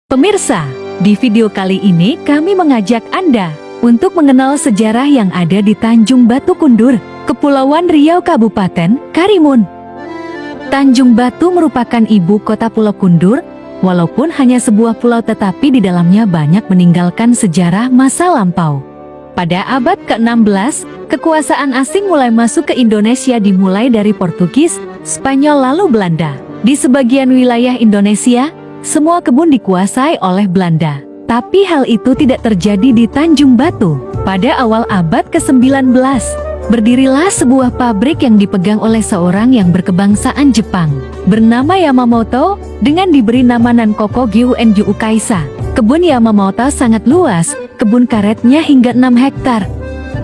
Pemirsa, di video kali ini kami mengajak Anda untuk mengenal sejarah yang ada di Tanjung Batu Kundur, Kepulauan Riau, Kabupaten Karimun. Tanjung Batu merupakan ibu kota Pulau Kundur, walaupun hanya sebuah pulau tetapi di dalamnya banyak meninggalkan sejarah masa lampau. Pada abad ke-16, kekuasaan asing mulai masuk ke Indonesia dimulai dari Portugis, Spanyol lalu Belanda. Di sebagian wilayah Indonesia, semua kebun dikuasai oleh Belanda. Tapi hal itu tidak terjadi di Tanjung Batu. Pada awal abad ke-19, berdirilah sebuah pabrik yang dipegang oleh seorang yang berkebangsaan Jepang, bernama Yamamoto, dengan diberi nama Nankoko Gyuenju Kaisa. Kebun Yamamoto sangat luas, kebun karetnya hingga 6 hektar.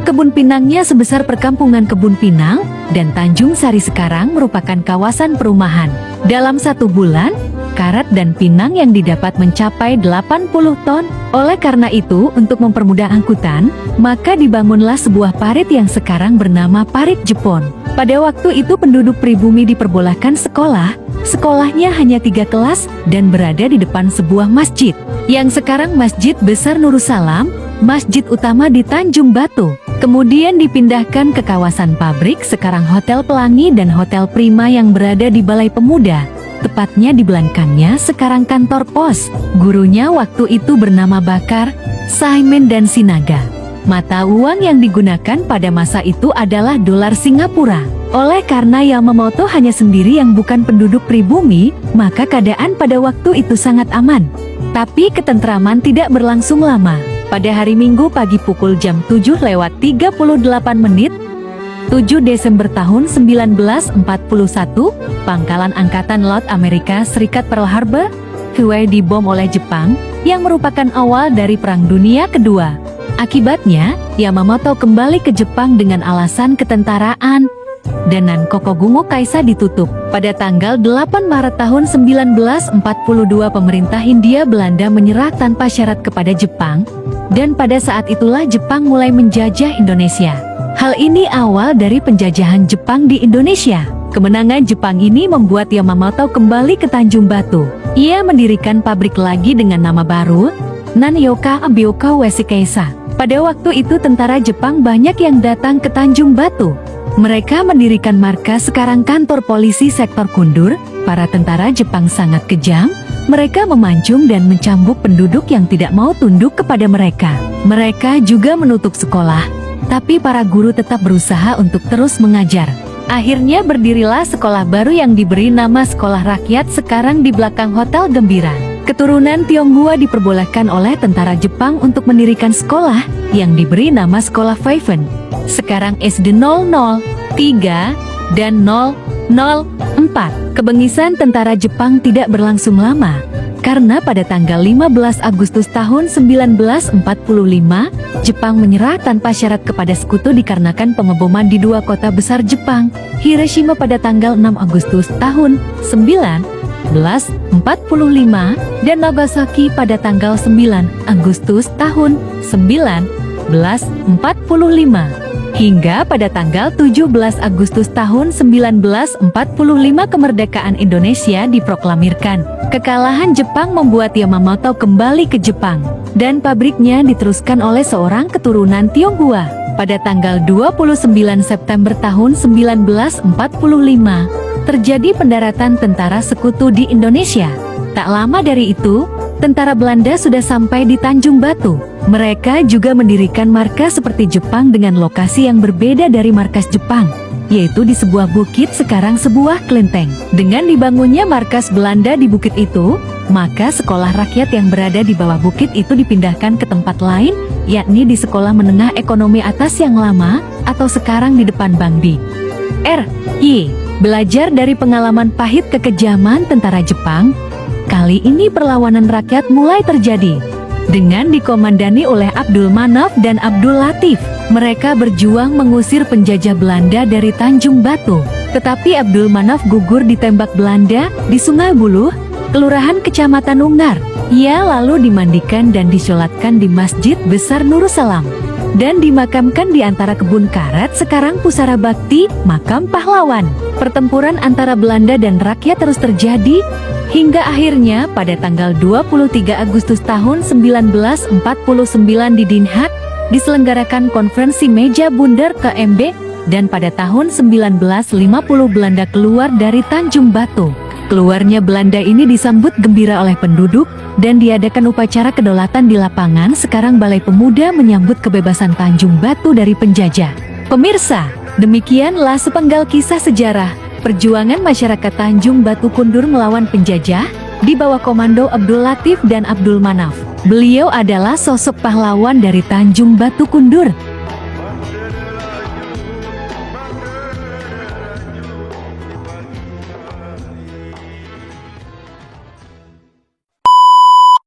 Kebun pinangnya sebesar perkampungan kebun pinang, dan Tanjung Sari sekarang merupakan kawasan perumahan. Dalam 1 bulan, karet dan pinang yang didapat mencapai 80 ton. Oleh karena itu, untuk mempermudah angkutan, maka dibangunlah sebuah parit yang sekarang bernama Parit Jepon. Pada waktu itu penduduk pribumi diperbolehkan sekolah. Sekolahnya hanya 3 kelas dan berada di depan sebuah masjid, yang sekarang Masjid Besar Nursalam, masjid utama di Tanjung Batu. Kemudian dipindahkan ke kawasan pabrik, sekarang Hotel Pelangi dan Hotel Prima yang berada di Balai Pemuda. Tepatnya di belakangnya sekarang kantor pos. Gurunya waktu itu bernama Bakar, Saimen dan Sinaga. Mata uang yang digunakan pada masa itu adalah dolar Singapura. Oleh karena Yamamoto hanya sendiri yang bukan penduduk pribumi, maka keadaan pada waktu itu sangat aman. Tapi ketentraman tidak berlangsung lama. Pada hari Minggu pagi pukul jam 7:38, 7 Desember tahun 1941, Pangkalan Angkatan Laut Amerika Serikat Pearl Harbor, Hawaii dibom oleh Jepang, yang merupakan awal dari Perang Dunia Kedua. Akibatnya, Yamamoto kembali ke Jepang dengan alasan ketentaraan, dan Nankoko Gyuenju Kaisa ditutup. Pada tanggal 8 Maret tahun 1942 pemerintah Hindia Belanda menyerah tanpa syarat kepada Jepang, dan pada saat itulah Jepang mulai menjajah Indonesia. Hal ini awal dari penjajahan Jepang di Indonesia. Kemenangan Jepang ini membuat Yamamoto kembali ke Tanjung Batu. Ia mendirikan pabrik lagi dengan nama baru, Nanyoka Byoka Wesikeisa. Pada waktu itu tentara Jepang banyak yang datang ke Tanjung Batu. Mereka mendirikan markas, sekarang kantor polisi sektor Kundur. Para tentara Jepang sangat kejam. Mereka memancung dan mencambuk penduduk yang tidak mau tunduk kepada mereka. Mereka juga menutup sekolah, tapi para guru tetap berusaha untuk terus mengajar. Akhirnya berdirilah sekolah baru yang diberi nama Sekolah Rakyat, sekarang di belakang Hotel Gembira. Keturunan Tionghoa diperbolehkan oleh tentara Jepang untuk mendirikan sekolah yang diberi nama Sekolah Feifen. Sekarang SD 003 dan 004. Kebengisan tentara Jepang tidak berlangsung lama, karena pada tanggal 15 Agustus tahun 1945, Jepang menyerah tanpa syarat kepada sekutu dikarenakan pengeboman di 2 kota besar Jepang, Hiroshima pada tanggal 6 Agustus tahun 1945 dan Nagasaki pada tanggal 9 Agustus tahun 1945. Hingga pada tanggal 17 Agustus tahun 1945 kemerdekaan Indonesia diproklamirkan. Kekalahan Jepang membuat Yamamoto kembali ke Jepang, dan pabriknya diteruskan oleh seorang keturunan Tionghoa. Pada tanggal 29 September tahun 1945, terjadi pendaratan tentara sekutu di Indonesia. Tak lama dari itu, tentara Belanda sudah sampai di Tanjung Batu. Mereka juga mendirikan markas seperti Jepang dengan lokasi yang berbeda dari markas Jepang, yaitu di sebuah bukit, sekarang sebuah kelenteng. Dengan dibangunnya markas Belanda di bukit itu, maka sekolah rakyat yang berada di bawah bukit itu dipindahkan ke tempat lain, yakni di Sekolah Menengah Ekonomi Atas yang lama, atau sekarang di depan Bank BRI. Belajar dari pengalaman pahit kekejaman tentara Jepang, kali ini perlawanan rakyat mulai terjadi. Dengan dikomandani oleh Abdul Manaf dan Abdul Latif, mereka berjuang mengusir penjajah Belanda dari Tanjung Batu. Tetapi Abdul Manaf gugur ditembak Belanda di Sungai Buluh, Kelurahan Kecamatan Ungar. Ia lalu dimandikan dan disolatkan di Masjid Besar Nursalam, dan dimakamkan di antara kebun karet, sekarang Pusara Bakti, makam pahlawan. Pertempuran antara Belanda dan rakyat terus terjadi, Hingga akhirnya pada tanggal 23 Agustus tahun 1949 di Den Haag, diselenggarakan konferensi meja bundar KMB, dan pada tahun 1950 Belanda keluar dari Tanjung Batu. Keluarnya Belanda ini disambut gembira oleh penduduk, dan diadakan upacara kedaulatan di lapangan sekarang Balai Pemuda menyambut kebebasan Tanjung Batu dari penjajah. Pemirsa, demikianlah sepenggal kisah sejarah perjuangan masyarakat Tanjung Batu Kundur melawan penjajah di bawah komando Abdul Latif dan Abdul Manaf. Beliau adalah sosok pahlawan dari Tanjung Batu Kundur.